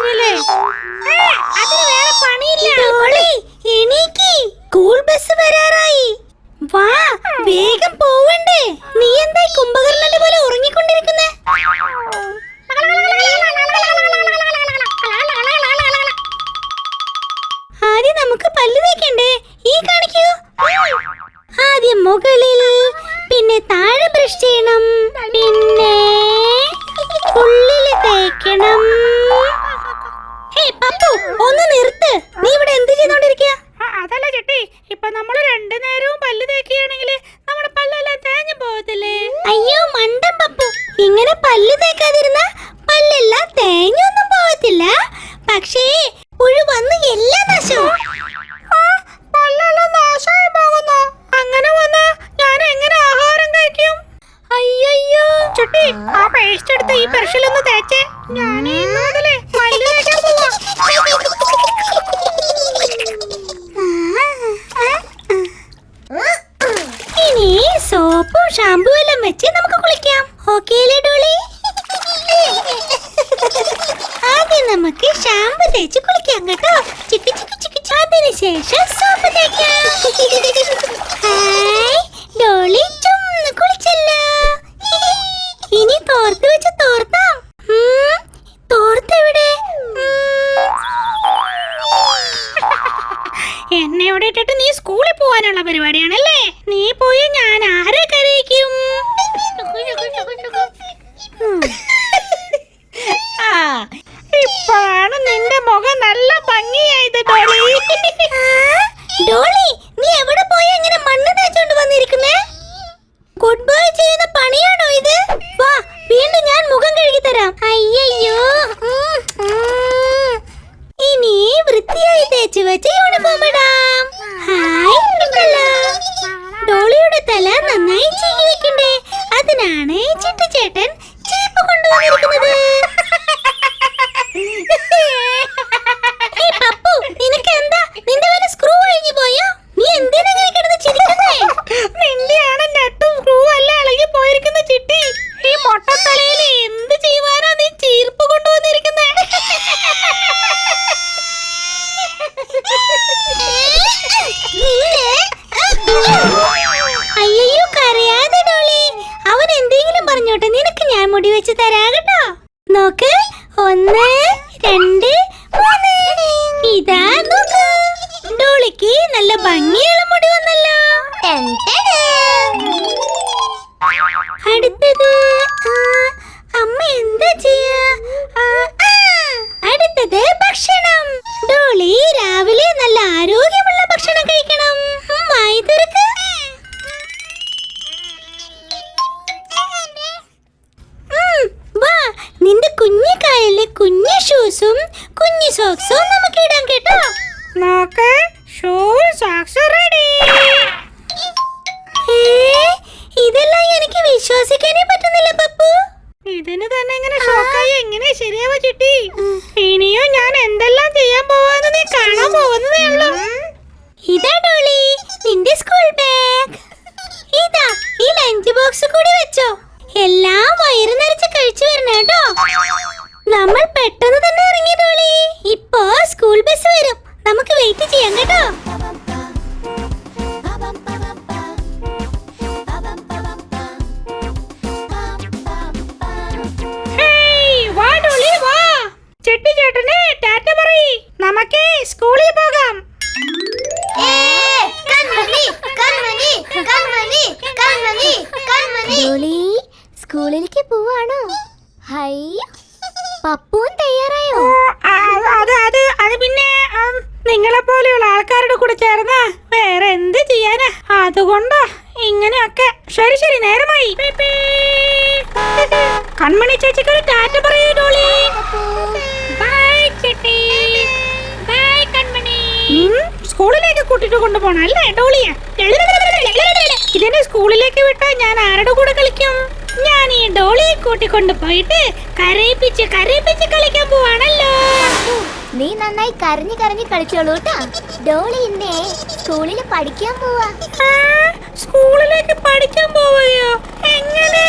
പോവാനല്ലേ? അതിന് വേറെ പണിയില്ല. സ്കൂൾ ബസ് വരാറായി. വാ, വേഗം പോവണ്ടേ? നീ എന്തായി കുംഭകർണന്റെ പോലെ ഉറങ്ങിക്കൊണ്ടിരിക്കുന്നേ? ആദ്യം നമുക്ക് പല്ല് തേക്കണ്ടേ? ഈ കാണിക്കൂ. ആദ്യം മുകളിൽ, പിന്നെ താഴെ ബ്രഷ് ചെയ്യണം, പിന്നെ ഉള്ളിൽ തേക്കണം. പപ്പു, ഒന്ന് നിർത്ത്. നീ ഇവിടെ എന്ത് ചെയ്തോണ്ടിരിക്കുക? അതല്ല ചേട്ടി, ഇപ്പൊ നമ്മള് രണ്ടു നേരവും പല്ല് തേക്കുകയാണെങ്കിൽ നമ്മുടെ പല്ലെല്ലാം തേഞ്ഞു പോകത്തില്ലേ? അയ്യോ മണ്ടൻ പപ്പു, ഇങ്ങനെ പല്ല് തേക്കാതിരുന്ന പല്ലെല്ലാം തേഞ്ഞൊന്നും പോകത്തില്ല. പക്ഷേ പുഴു വന്ന് എല്ലാം നാശവും. പല്ലെല്ലാം നാശമായി പോകുന്നു. അങ്ങനെ വന്നാ ഞാൻ എങ്ങനെ ആഹാരം കഴിക്കും? അയ്യോ ചേട്ടി, ആ പേസ്റ്റ് എടുത്ത് ഈ ബ്രഷിലൊന്ന് തേച്ചേ. ഞാൻ പല്ല് തേക്കാൻ പോവാ. ഇനി സോപ്പും ഷാമ്പൂ എല്ലാം വെച്ച് നമുക്ക് കുളിക്കാം. ഓക്കേ അല്ലേ ഡോളി? ആദ്യം നമുക്ക് ഷാമ്പു തേച്ച് കുളിക്കാം കേട്ടോ. ചിക്ക് ചിക്ക് ചിക്ക്. അതിനുശേഷം സോപ്പ് തേക്കാം. ഹായ് ഡോളി, ചുമ്മാ കുളിച്ചല്ലോ. ഇനി തോർത്ത് വെച്ച് തോർത്താം. തോർത്തെവിടെ? എന്നെ ഇവിടെ ഇട്ടിട്ട് നീ സ്കൂളിൽ പോവാനുള്ള പരിപാടിയാണല്ലേ? നീ പോയി ഞാൻ ആരെ കരയിക്കും? ഇപ്പോഴാണ് നിന്റെ മുഖം നല്ല ഭംഗിയായത് ഡോളി. ഡോളി, നീ എവിടെ പോയി ഇങ്ങനെ മണ്ണ് തേച്ചോണ്ട് വന്നിരിക്കുന്നേ? ഗുഡ് ബൈ ചെയ്യുന്ന പണിയാണോ ഇത്? വാ, വീണ്ടും ഞാൻ മുഖം കഴുകി തരാം. അയ്യോ, ഇനി വൃത്തിയായി തേച്ച് വെച്ച് യൂണിഫോം ഇടാം. ഹായ് ഉണ്ടല്ലോ. ഡോളിയുടെ തല നന്നായി ചീകി വെക്കണ്ടേ? അതിനാണ് ചിട്ടു ചേട്ടൻ ചീപ്പ് കൊണ്ടുവന്നിരിക്കുന്നത്. പപ്പു, നിനക്ക് എന്താ? നിന്റെ വല്ല സ്ക്രൂ കഴിഞ്ഞു പോയോ? നീ എന്തിനാ കിടന്ന് ചിരിക്കുന്നേ? നിന്റെയാണ് നെട്ടും സ്ക്രൂ എല്ലാം ഇളകി പോയിരിക്കുന്ന ചിട്ടി. ഈ മൊട്ടത്തലയിൽ എന്ത് ചെയ്യുവാനാ നീ ചീർപ്പ് കൊണ്ടുവന്നിരിക്കുന്നേ? അയ്യോ കരയാതെ ഡോളി. അവൻ എന്തെങ്കിലും പറഞ്ഞോട്ടെ, നിനക്ക് ഞാൻ മുടി വെച്ച് തരാ കേട്ടോ. നോക്ക്, 1 2 3. ഇതാ നോക്ക്, ഡോളിക്ക് നല്ല ഭംഗിയുള്ള മുടി വന്നല്ലോ. അടുത്തത് അമ്മ എന്താ ചെയ്യാ? അടുത്തത് ഭക്ഷണം. ഡോളി രാവിലെ നല്ല ആരോഗ്യമുള്ള ഭക്ഷണം കഴിക്കണം. വായി തുറക്ക്. വാ, നിന്റെ കുഞ്ഞു കാലിലെ കുഞ്ഞു ഷൂസും കുഞ്ഞു സോക്സും നമുക്ക് ഇടാം കേട്ടോ. നോക്ക്, ഷൂ സോക്സ് റെഡി. ഇതെല്ലാം എനിക്ക് വിശ്വസിക്കാനേ പറ്റുന്നില്ല പപ്പു. ഇതിന് തന്നെ ഇങ്ങനെ ഷോക്കായി എങ്ങനെ ശരിയാവാ ചിട്ടി? ഇനിയും ഞാൻ എന്തെല്ലാം ചെയ്യാൻ പോവാന്ന് നീ കാണാൻ പോകുന്നതേ ഉള്ളൂ. ഇതാ ഡോളി, നിന്റെ സ്കൂൾ ബാഗ്. ഇതാ ഈ ലഞ്ച് ബോക്സ് കൂടി വെച്ചോ. എല്ലാം വയറ് നിറച്ച് കഴിച്ചു വരണം കേട്ടോ. നമ്മൾ പെട്ടെന്ന് തന്നെ ഇറങ്ങി ഡോളി. ഇപ്പോ സ്കൂൾ ബസ് വരും, നമുക്ക് വെയിറ്റ് ചെയ്യാം കേട്ടോ. ചെട്ടി ചേട്ടനെ ടാറ്റ പറയ്, നമുക്ക് സ്കൂളിൽ പോകാം. സ്കൂളിലേക്ക് പോവാണോ? ഹൈ, പപ്പുവും തയ്യാറായോ? അത് പിന്നെ നിങ്ങളെ പോലെയുള്ള ആൾക്കാരുടെ കൂടെ ചേർന്നാ വേറെ എന്ത് ചെയ്യാനാ? അതുകൊണ്ടാ ഇങ്ങനെയൊക്കെ. ശരി ശരി, നേരമായി. കൺമണി ചേച്ചിക്ക് ഒരു ടാറ്റ പറയൂ ഡോളി. ബൈ ചേട്ടി. ബൈ കൺമണി. സ്കൂളിലേക്ക് കൂട്ടിട്ട് കൊണ്ടുപോകണം അല്ലേ ഡോളിയെ? ഇതിനെ സ്കൂളിലേക്ക് വിട്ടാ ഞാൻ ആരുടെ കൂടെ കളിക്കും? ഞാൻ ഈ ഡോളിയെ കൂട്ടിക്കൊണ്ട് പോയിട്ട് കരയിപ്പിച്ച് കളിക്കാൻ പോവാണല്ലോ. നീ നന്നായി കരഞ്ഞു കളിച്ചോളൂ കേട്ടാ. ഡോളി ഇന്നേ സ്കൂളിൽ പഠിക്കാൻ പോവാ. സ്കൂളിലേക്ക് പഠിക്കാൻ പോവുകയോ? എങ്ങനെ?